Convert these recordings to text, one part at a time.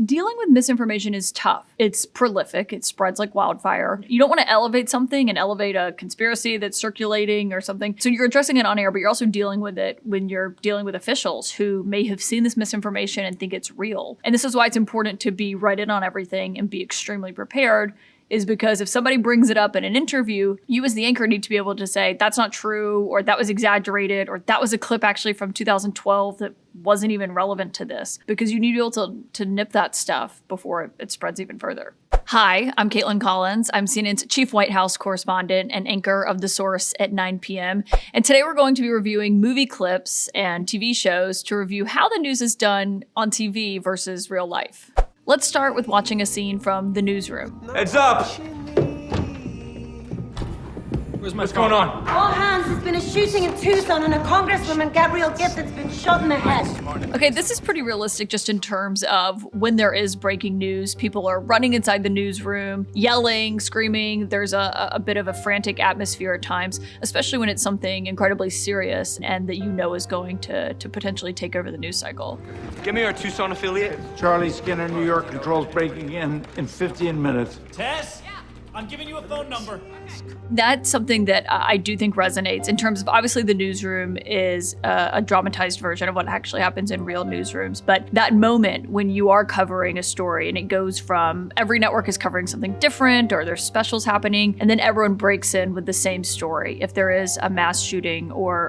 Dealing with misinformation is tough. It's prolific. It spreads like wildfire. You don't want to elevate something and elevate a conspiracy that's circulating or something. So you're addressing it on air, but you're also dealing with it when you're dealing with officials who may have seen this misinformation and think it's real. And this is why it's important to be right in on everything and be extremely prepared, is because if somebody brings it up in an interview, you as the anchor need to be able to say, that's not true, or that was exaggerated, or that was a clip actually from 2012 that wasn't even relevant to this, because you need to be able to nip that stuff before it spreads even further. Hi, I'm Kaitlan Collins. I'm CNN's chief White House correspondent and anchor of The Source at 9 p.m. And today we're going to be reviewing movie clips and TV shows to review how the news is done on TV versus real life. Let's start with watching a scene from The Newsroom. Heads up! What's going on? All hands, there's been a shooting in Tucson and a Congresswoman, Gabrielle Giffords, been shot in the head. Okay, this is pretty realistic just in terms of when there is breaking news. People are running inside the newsroom, yelling, screaming. There's a bit of a frantic atmosphere at times, especially when it's something incredibly serious and that you know is going to potentially take over the news cycle. Give me our Tucson affiliate. Charlie Skinner, New York, controls breaking in 15 minutes. Tess? I'm giving you a phone number. That's something that I do think resonates in terms of, obviously the newsroom is a dramatized version of what actually happens in real newsrooms. But that moment when you are covering a story and it goes from every network is covering something different or there's specials happening, and then everyone breaks in with the same story. If there is a mass shooting or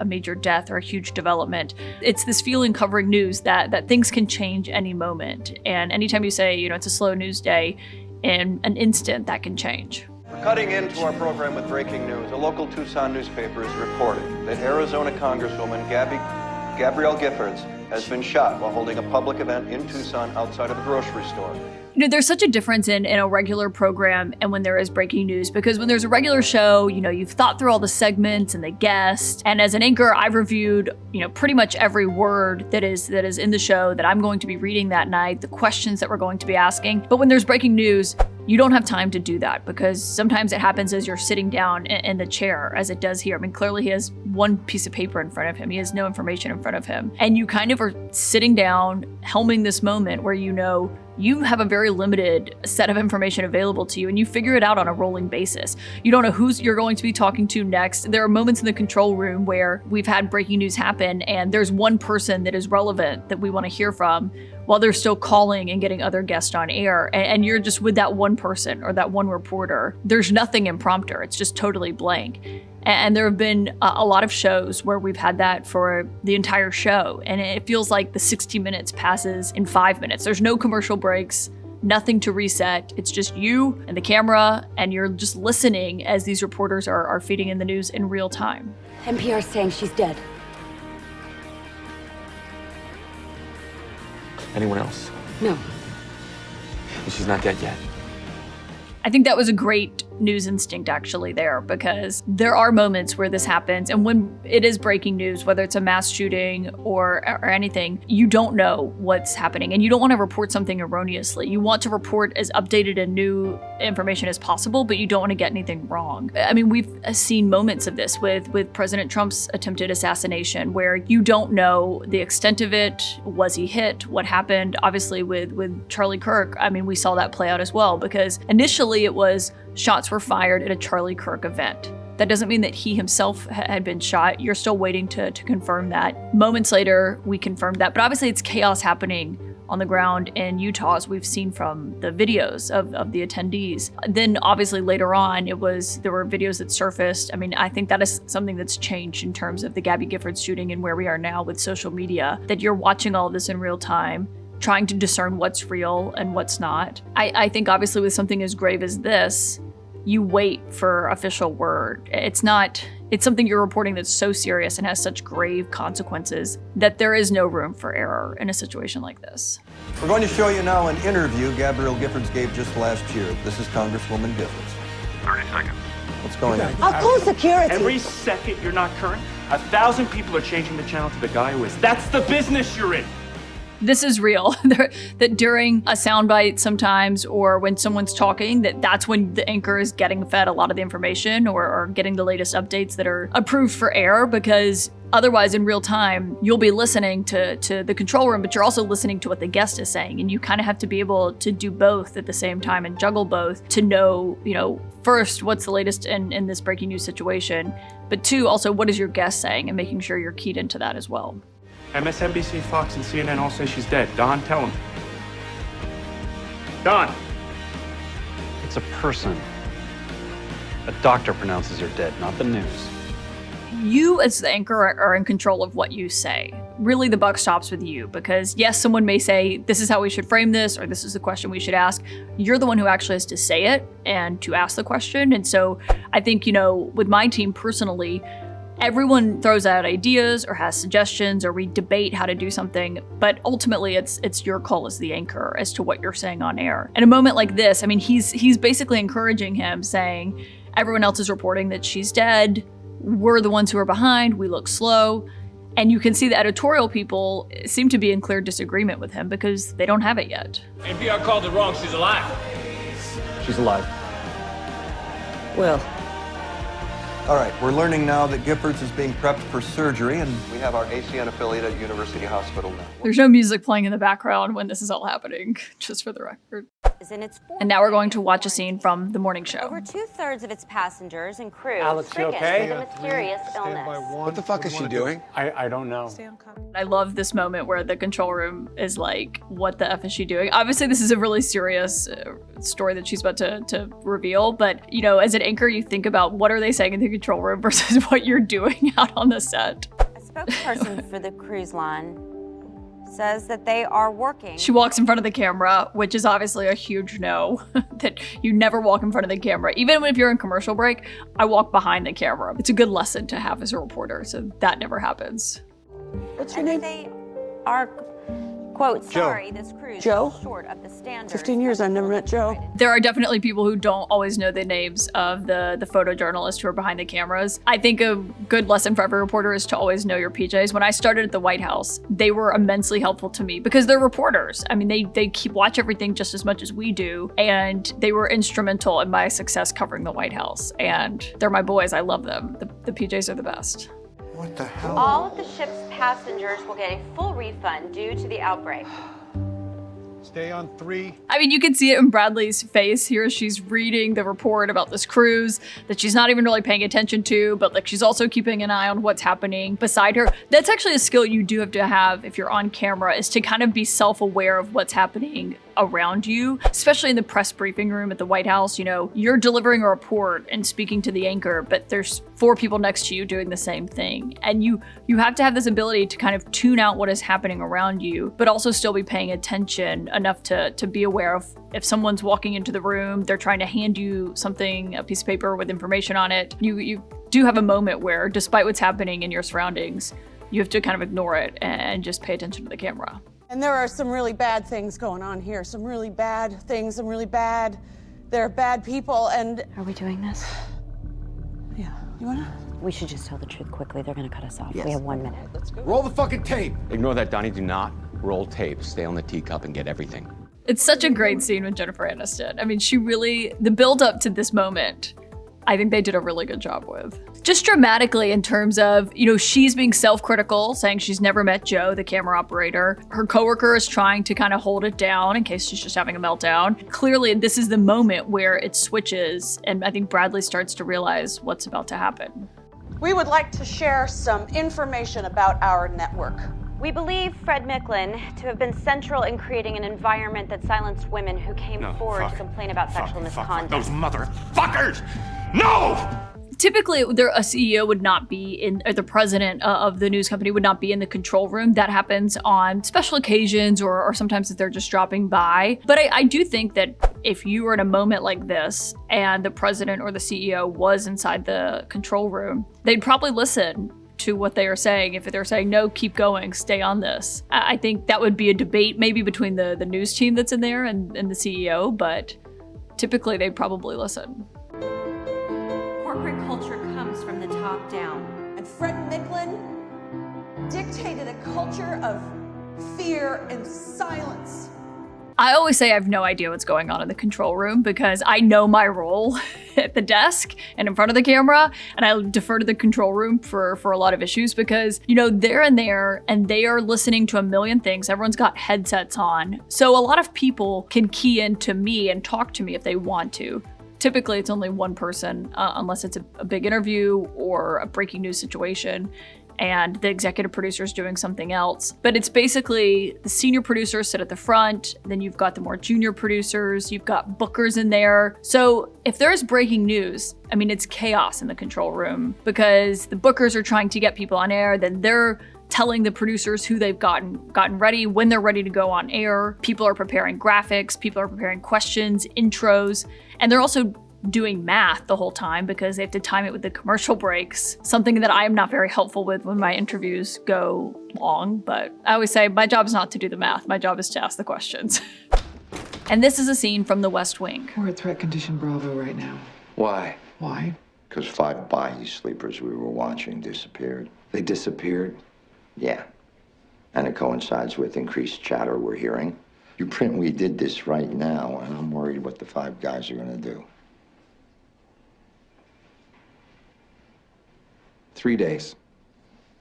a major death or a huge development, it's this feeling covering news that things can change any moment. And anytime you say, it's a slow news day, in an instant that can change. We're cutting into our program with breaking news. A local Tucson newspaper is reporting that Arizona Congresswoman Gabrielle Giffords has been shot while holding a public event in Tucson outside of a grocery store. There's such a difference in a regular program and when there is breaking news, because when there's a regular show, you've thought through all the segments and the guests. And as an anchor, I've reviewed, pretty much every word that is in the show that I'm going to be reading that night, the questions that we're going to be asking. But when there's breaking news, you don't have time to do that, because sometimes it happens as you're sitting down in the chair, as it does here. Clearly he has one piece of paper in front of him. He has no information in front of him. And you kind of are sitting down, helming this moment where you have a very limited set of information available to you, and you figure it out on a rolling basis. You don't know who you're going to be talking to next. There are moments in the control room where we've had breaking news happen, and there's one person that is relevant that we want to hear from while they're still calling and getting other guests on air. And you're just with that one person or that one reporter. There's nothing impromptu. It's just totally blank. And there have been a lot of shows where we've had that for the entire show. And it feels like the 60 minutes passes in 5 minutes. There's no commercial breaks, nothing to reset. It's just you and the camera, and you're just listening as these reporters are feeding in the news in real time. NPR's saying she's dead. Anyone else? No. And she's not dead yet. I think that was a great news instinct actually there, because there are moments where this happens, and when it is breaking news, whether it's a mass shooting or anything, you don't know what's happening, and you don't want to report something erroneously. You want to report as updated and new information as possible, but you don't want to get anything wrong. We've seen moments of this with President Trump's attempted assassination, where you don't know the extent of it. Was he hit? What happened? Obviously with Charlie Kirk, we saw that play out as well, because initially it was shots were fired at a Charlie Kirk event. That doesn't mean that he himself had been shot. You're still waiting to confirm that. Moments later, we confirmed that. But obviously it's chaos happening on the ground in Utah, as we've seen from the videos of the attendees. Then obviously later on, there were videos that surfaced. I think that is something that's changed in terms of the Gabby Giffords shooting and where we are now with social media, that you're watching all of this in real time, trying to discern what's real and what's not. I think obviously with something as grave as this, you wait for official word. It's something you're reporting that's so serious and has such grave consequences that there is no room for error in a situation like this. We're going to show you now an interview Gabrielle Giffords gave just last year. This is Congresswoman Giffords. 30 seconds. What's going on? I'll call security. Every second you're not current, 1,000 people are changing the channel to the guy who is. That's the business you're in. this is real. That during a soundbite sometimes, or when someone's talking, that's when the anchor is getting fed a lot of the information or getting the latest updates that are approved for air, because otherwise in real time, you'll be listening to the control room, but you're also listening to what the guest is saying. And you kind of have to be able to do both at the same time and juggle both to know, first, what's the latest in this breaking news situation, but two, also, what is your guest saying, and making sure you're keyed into that as well. MSNBC, Fox, and CNN all say she's dead. Don, tell them. Don! It's a person. A doctor pronounces her dead, not the news. You as the anchor are in control of what you say. Really, the buck stops with you, because yes, someone may say, this is how we should frame this, or this is the question we should ask. You're the one who actually has to say it and to ask the question. And so I think, with my team personally, everyone throws out ideas or has suggestions, or we debate how to do something, but ultimately it's your call as the anchor as to what you're saying on air. In a moment like this, I mean, he's basically encouraging him, saying, everyone else is reporting that she's dead. We're the ones who are behind. We look slow. And you can see the editorial people seem to be in clear disagreement with him because they don't have it yet. NPR called it wrong. She's alive. She's alive. Well. All right, we're learning now that Giffords is being prepped for surgery, and we have our ACN affiliate at University Hospital now. There's no music playing in the background when this is all happening, just for the record. And now we're going to watch a scene from the morning show. Over 2/3 of its passengers and crew Alex, you okay? with a mysterious illness. What the fuck is she doing? I don't know. I love this moment where the control room is like, what the F is she doing? Obviously, this is a really serious story that she's about to reveal, but, as an anchor, you think about what are they saying in the control room versus what you're doing out on the set. A spokesperson for the cruise line says that they are working. She walks in front of the camera, which is obviously a huge no, that you never walk in front of the camera. Even if you're in commercial break, I walk behind the camera. It's a good lesson to have as a reporter, so that never happens. What's your name? They are, quote, sorry, this cruise Joe? is short of the standards. 15 years I've never met Joe. There are definitely people who don't always know the names of the photojournalists who are behind the cameras. I think a good lesson for every reporter is to always know your PJs. When I started at the White House, they were immensely helpful to me because they're reporters. I mean, they watch everything just as much as we do, and they were instrumental in my success covering the White House. And they're my boys. I love them. The PJs are the best. What the hell? All of the ship's passengers will get a full refund due to the outbreak. Stay on 3. I mean, you can see it in Bradley's face here. She's reading the report about this cruise that she's not even really paying attention to, but like she's also keeping an eye on what's happening beside her. That's actually a skill you do have to have if you're on camera, is to kind of be self-aware of what's happening around you, especially in the press briefing room at the White House. You're delivering a report and speaking to the anchor, but there's 4 people next to you doing the same thing. And you have to have this ability to kind of tune out what is happening around you, but also still be paying attention enough to be aware of if someone's walking into the room, they're trying to hand you something, a piece of paper with information on it. You do have a moment where, despite what's happening in your surroundings, you have to kind of ignore it and just pay attention to the camera. And there are some really bad things going on here. Some really bad things, they're bad people, and... Are we doing this? Yeah. You wanna? We should just tell the truth quickly. They're gonna cut us off. Yes. We have 1 minute. Let's go. Roll the fucking tape. Ignore that, Donnie. Do not roll tape. Stay on the teacup and get everything. It's such a great scene with Jennifer Aniston. I mean, the build up to this moment, I think they did a really good job with. Just dramatically in terms of, she's being self-critical, saying she's never met Joe, the camera operator. Her coworker is trying to kind of hold it down in case she's just having a meltdown. Clearly, this is the moment where it switches, and I think Bradley starts to realize what's about to happen. We would like to share some information about our network. We believe Fred Micklin to have been central in creating an environment that silenced women who came forward to complain about sexual misconduct. Those motherfuckers! No! Typically, a CEO would not be or the president of the news company would not be in the control room. That happens on special occasions or sometimes if they're just dropping by. But I do think that if you were in a moment like this and the president or the CEO was inside the control room, they'd probably listen to what they are saying. If they're saying, no, keep going, stay on this. I think that would be a debate maybe between the news team that's in there and the CEO, but typically they'd probably listen. Corporate culture comes from the top down. And Fred Micklin dictated a culture of fear, and silence. I always say I have no idea what's going on in the control room because I know my role at the desk and in front of the camera, and I defer to the control room for a lot of issues because, you know, they're in there and they are listening to a million things. Everyone's got headsets on. So a lot of people can key into me and talk to me if they want to. Typically, it's only one person, unless it's a big interview or a breaking news situation, and the executive producer is doing something else. But it's basically the senior producers sit at the front, then you've got the more junior producers, you've got bookers in there. So if there's breaking news, I mean, it's chaos in the control room because the bookers are trying to get people on air, then they're telling the producers who they've gotten ready, when they're ready to go on air. People are preparing graphics, people are preparing questions, intros, and they're also doing math the whole time because they have to time it with the commercial breaks, something that I am not very helpful with when my interviews go long, but I always say my job is not to do the math, my job is to ask the questions. And this is a scene from The West Wing. We're at threat condition Bravo right now. Why? Why? Because 5 Bayou sleepers we were watching disappeared. They disappeared? Yeah. And it coincides with increased chatter we're hearing. You print we did this right now, and I'm worried what the 5 guys are gonna do. 3 days.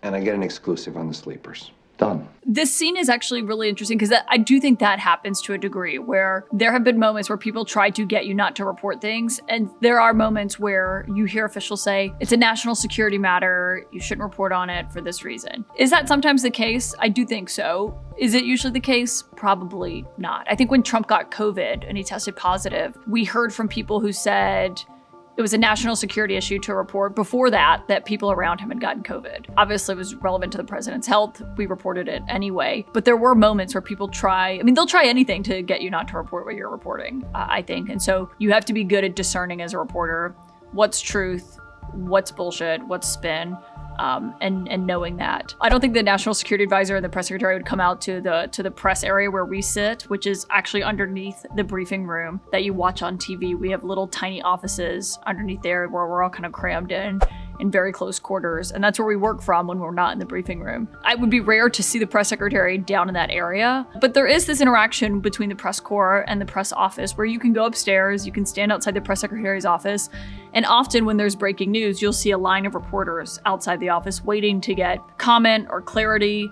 And I get an exclusive on the sleepers. Done. This scene is actually really interesting because I do think that happens to a degree where there have been moments where people try to get you not to report things. And there are moments where you hear officials say, it's a national security matter, you shouldn't report on it for this reason. Is that sometimes the case? I do think so. Is it usually the case? Probably not. I think when Trump got COVID and he tested positive, we heard from people who said, it was a national security issue to report before that people around him had gotten COVID. Obviously, it was relevant to the president's health. We reported it anyway. But there were moments where people they'll try anything to get you not to report what you're reporting, I think. And so you have to be good at discerning as a reporter what's truth, what's bullshit, what's spin. And knowing that. I don't think the National Security Advisor and the press secretary would come out to the press area where we sit, which is actually underneath the briefing room that you watch on TV. We have little tiny offices underneath there where we're all kind of crammed in very close quarters, and that's where we work from when we're not in the briefing room. It would be rare to see the press secretary down in that area, but there is this interaction between the press corps and the press office where you can go upstairs, you can stand outside the press secretary's office, and often when there's breaking news, you'll see a line of reporters outside the office waiting to get comment or clarity.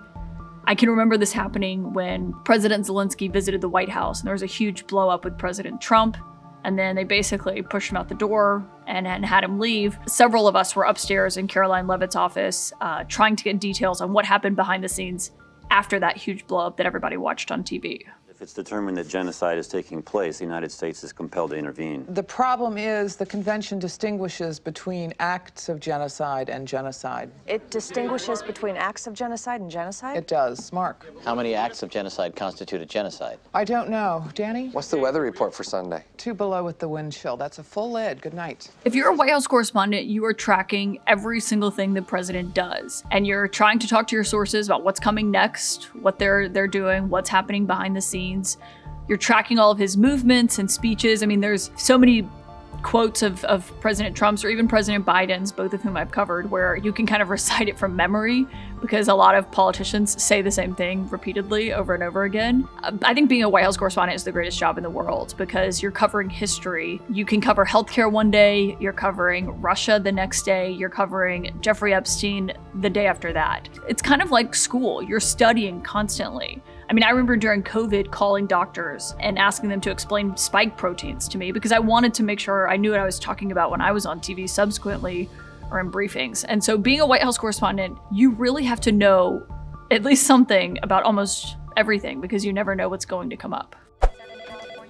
I can remember this happening when President Zelensky visited the White House, and there was a huge blow up with President Trump. And then they basically pushed him out the door and had him leave. Several of us were upstairs in Caroline Leavitt's office trying to get details on what happened behind the scenes after that huge blow-up that everybody watched on TV. If it's determined that genocide is taking place, the United States is compelled to intervene. The problem is the convention distinguishes between acts of genocide and genocide. It distinguishes between acts of genocide and genocide? It does. Mark. How many acts of genocide constitute a genocide? I don't know. Danny? What's the weather report for Sunday? 2 below with the wind chill. That's a full lid. Good night. If you're a White House correspondent, you are tracking every single thing the president does. And you're trying to talk to your sources about what's coming next, what they're doing, what's happening behind the scenes. You're tracking all of his movements and speeches. I mean, there's so many quotes of President Trump's or even President Biden's, both of whom I've covered, where you can kind of recite it from memory because a lot of politicians say the same thing repeatedly over and over again. I think being a White House correspondent is the greatest job in the world because you're covering history. You can cover healthcare one day, you're covering Russia the next day, you're covering Jeffrey Epstein the day after that. It's kind of like school. You're studying constantly. I mean, I remember during COVID calling doctors and asking them to explain spike proteins to me because I wanted to make sure I knew what I was talking about when I was on TV subsequently or in briefings. And so being a White House correspondent, you really have to know at least something about almost everything because you never know what's going to come up.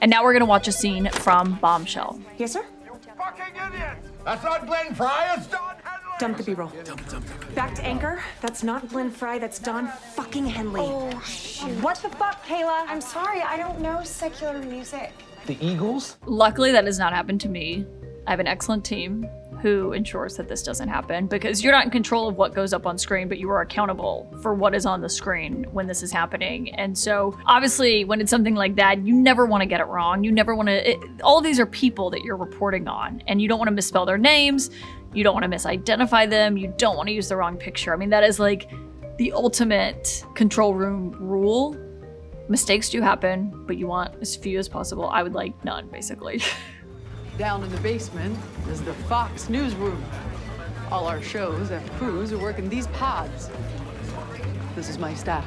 And now we're going to watch a scene from Bombshell. Yes, sir? You fucking idiot! That's not Glenn Fry, it's Don Henley! Dump the B-roll. Back to Anchor. That's not Glenn Fry, that's Don fucking Henley. Oh, shoot. What the fuck, Kayla? I'm sorry, I don't know secular music. The Eagles? Luckily, that has not happened to me. I have an excellent team who ensures that this doesn't happen because you're not in control of what goes up on screen, but you are accountable for what is on the screen when this is happening. And so obviously when it's something like that, you never want to get it wrong. You never want to, all of these are people that you're reporting on and you don't want to misspell their names. You don't want to misidentify them. You don't want to use the wrong picture. I mean, that is like the ultimate control room rule. Mistakes do happen, but you want as few as possible. I would like none, basically. Down in the basement is the Fox Newsroom. All our shows and crews are working these pods. This is my staff.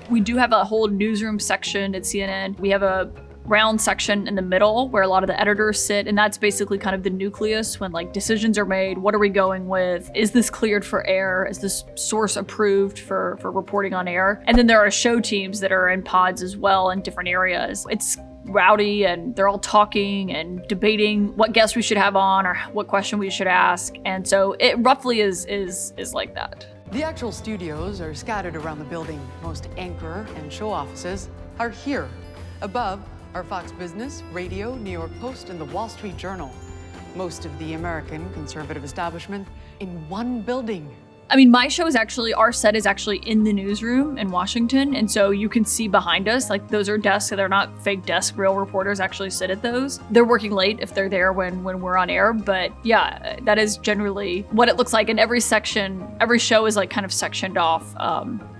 We do have a whole newsroom section at CNN. We have a round section in the middle where a lot of the editors sit, and that's basically kind of the nucleus when like decisions are made. What are we going with? Is this cleared for air? Is this source approved for reporting on air? And then there are show teams that are in pods as well in different areas. It's rowdy and they're all talking and debating what guests we should have on or what question we should ask. And so it roughly is like that. The actual studios are scattered around the building. Most anchor and show offices are here. Above are Fox Business, Radio, New York Post, and the Wall Street Journal. Most of the American conservative establishment in one building. I mean, my show is actually, our set is actually in the newsroom in Washington. And so you can see behind us, like those are desks, so they're not fake desks. Real reporters actually sit at those. They're working late if they're there when we're on air. But yeah, that is generally what it looks like. And every section, every show is like kind of sectioned off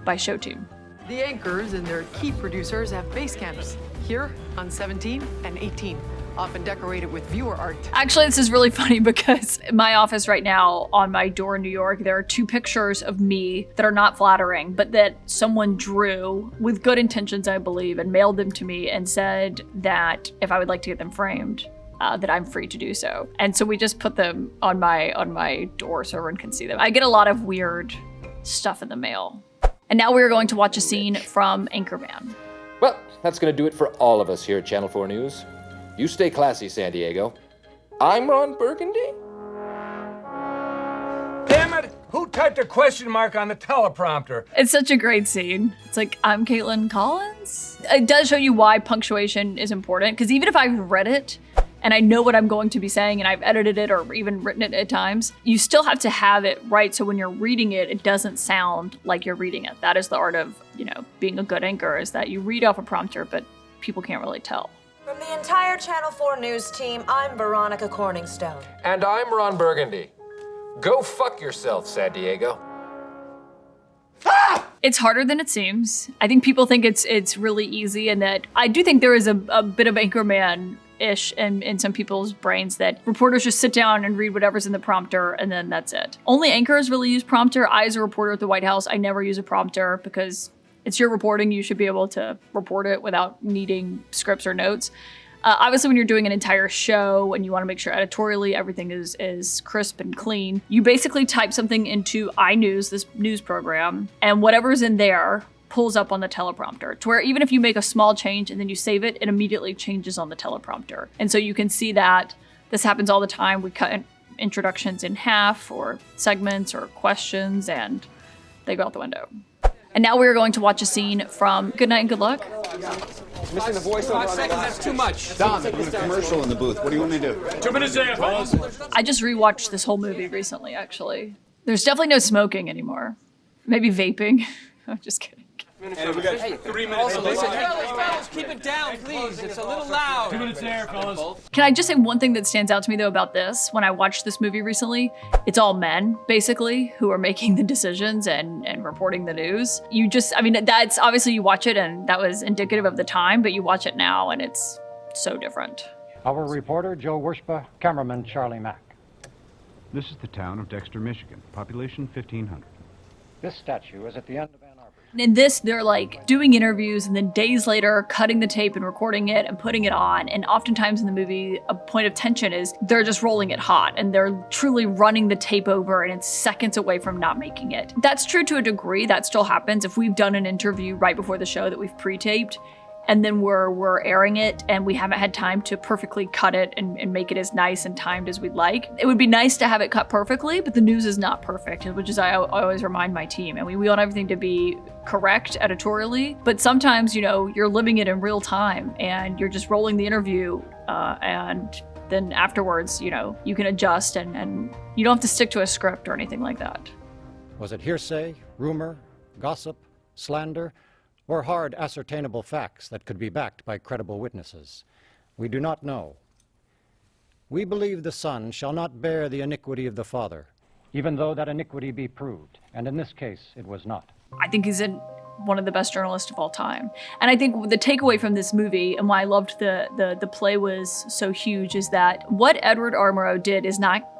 by show team. The anchors and their key producers have base camps here on 17 and 18. Often decorated with viewer art. Actually, this is really funny because in my office right now on my door in New York, there are 2 pictures of me that are not flattering, but that someone drew with good intentions, I believe, and mailed them to me and said that if I would like to get them framed, that I'm free to do so. And so we just put them on my door so everyone can see them. I get a lot of weird stuff in the mail. And now we're going to watch a scene from Anchorman. Well, that's going to do it for all of us here at Channel 4 News. You stay classy, San Diego. I'm Ron Burgundy. Damn it! Who typed a question mark on the teleprompter? It's such a great scene. It's like, I'm Kaitlan Collins. It does show you why punctuation is important, because even if I've read it and I know what I'm going to be saying and I've edited it or even written it at times, you still have to have it right so when you're reading it, it doesn't sound like you're reading it. That is the art of, being a good anchor, is that you read off a prompter, but people can't really tell. From the entire Channel 4 News team, I'm Veronica Corningstone. And I'm Ron Burgundy. Go fuck yourself, San Diego. It's harder than it seems. I think people think it's really easy, and that I do think there is a bit of Anchorman-ish in some people's brains that reporters just sit down and read whatever's in the prompter and then that's it. Only anchors really use prompter. I, as a reporter at the White House, I never use a prompter because it's your reporting. You should be able to report it without needing scripts or notes. Obviously, when you're doing an entire show and you want to make sure editorially everything is crisp and clean, you basically type something into iNews, this news program, and whatever's in there pulls up on the teleprompter, to where even if you make a small change and then you save it, it immediately changes on the teleprompter. And so you can see that this happens all the time. We cut introductions in half or segments or questions, and they go out the window. And now we're going to watch a scene from Good Night and Good Luck. Missing the voiceover. 5 seconds, that's too much. Dom, we're doing a commercial in the booth. What do you want me to do? 2 minutes there, fellas. I just rewatched this whole movie recently, actually. There's definitely no smoking anymore. Maybe vaping. I'm just kidding. And we got 3 minutes. Also, listen, fellas, keep it down, please. It's a little loud. 2 minutes there, fellas. Can I just say one thing that stands out to me, though, about this? When I watched this movie recently, it's all men, basically, who are making the decisions and reporting the news. That's obviously you watch it, and that was indicative of the time, but you watch it now, and it's so different. Our reporter, Joe Wershba, cameraman, Charlie Mack. This is the town of Dexter, Michigan. Population 1,500. This statue is at the end of In this, they're like doing interviews and then days later cutting the tape and recording it and putting it on. And oftentimes in the movie, a point of tension is they're just rolling it hot and they're truly running the tape over and it's seconds away from not making it. That's true to a degree. That still happens if we've done an interview right before the show that we've pre-taped and then we're airing it and we haven't had time to perfectly cut it and make it as nice and timed as we'd like. It would be nice to have it cut perfectly, but the news is not perfect, which is I always remind my team. And we want everything to be correct editorially, but sometimes, you're living it in real time and you're just rolling the interview and then afterwards, you can adjust and you don't have to stick to a script or anything like that. Was it hearsay, rumor, gossip, slander, or hard ascertainable facts that could be backed by credible witnesses? We do not know. We believe the Son shall not bear the iniquity of the Father, even though that iniquity be proved, and in this case it was not. I think he's one of the best journalists of all time. And I think the takeaway from this movie and why I loved the play was so huge is that what Edward R. Murrow did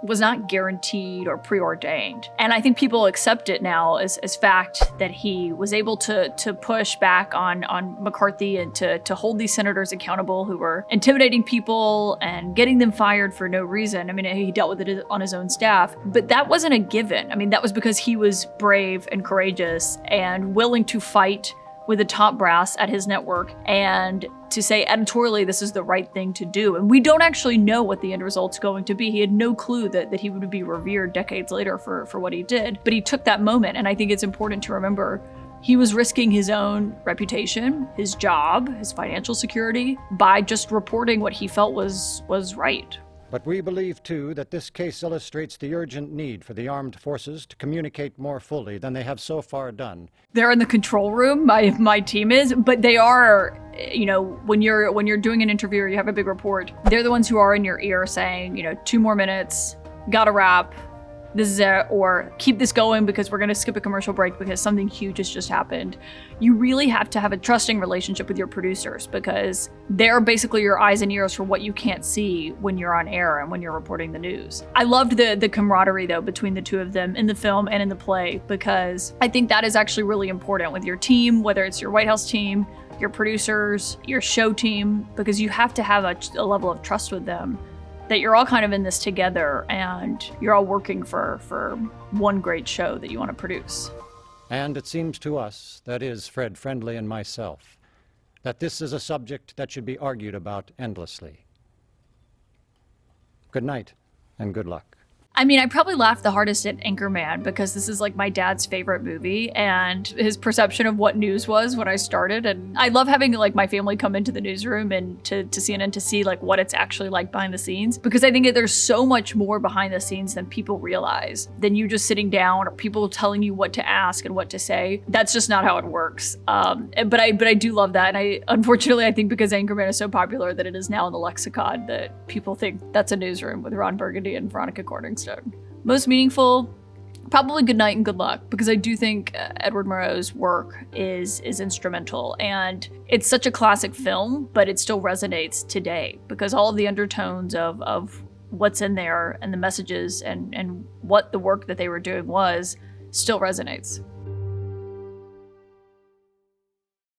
was not guaranteed or preordained. And I think people accept it now as fact that he was able to push back on McCarthy and to hold these senators accountable who were intimidating people and getting them fired for no reason. I mean, he dealt with it on his own staff, but that wasn't a given. I mean, that was because he was brave and courageous and willing to fight with the top brass at his network and to say editorially this is the right thing to do. And we don't actually know what the end result's going to be. He had no clue that he would be revered decades later for what he did. But he took that moment, and I think it's important to remember he was risking his own reputation, his job, his financial security by just reporting what he felt was right. But we believe, too, that this case illustrates the urgent need for the armed forces to communicate more fully than they have so far done. They're in the control room, my team is, but they are, when you're doing an interview or you have a big report, they're the ones who are in your ear saying, 2 more minutes, gotta wrap, this is it, or keep this going because we're gonna skip a commercial break because something huge has just happened. You really have to have a trusting relationship with your producers because they're basically your eyes and ears for what you can't see when you're on air and when you're reporting the news. I loved the camaraderie though between the two of them in the film and in the play because I think that is actually really important with your team, whether it's your White House team, your producers, your show team, because you have to have a level of trust with them that you're all kind of in this together and you're all working for one great show that you want to produce. And it seems to us, that is Fred Friendly and myself, that this is a subject that should be argued about endlessly. Good night and good luck. I mean, I probably laughed the hardest at Anchorman because this is like my dad's favorite movie and his perception of what news was when I started. And I love having like my family come into the newsroom and to CNN to see like what it's actually like behind the scenes, because I think that there's so much more behind the scenes than people realize, than you just sitting down or people telling you what to ask and what to say. That's just not how it works. But I do love that. And unfortunately, I think because Anchorman is so popular that it is now in the lexicon that people think that's a newsroom with Ron Burgundy and Veronica Corningstone. Most meaningful, probably Good Night and Good Luck, because I do think Edward Murrow's work is instrumental, and it's such a classic film, but it still resonates today because all of the undertones of what's in there and the messages and what the work that they were doing was still resonates.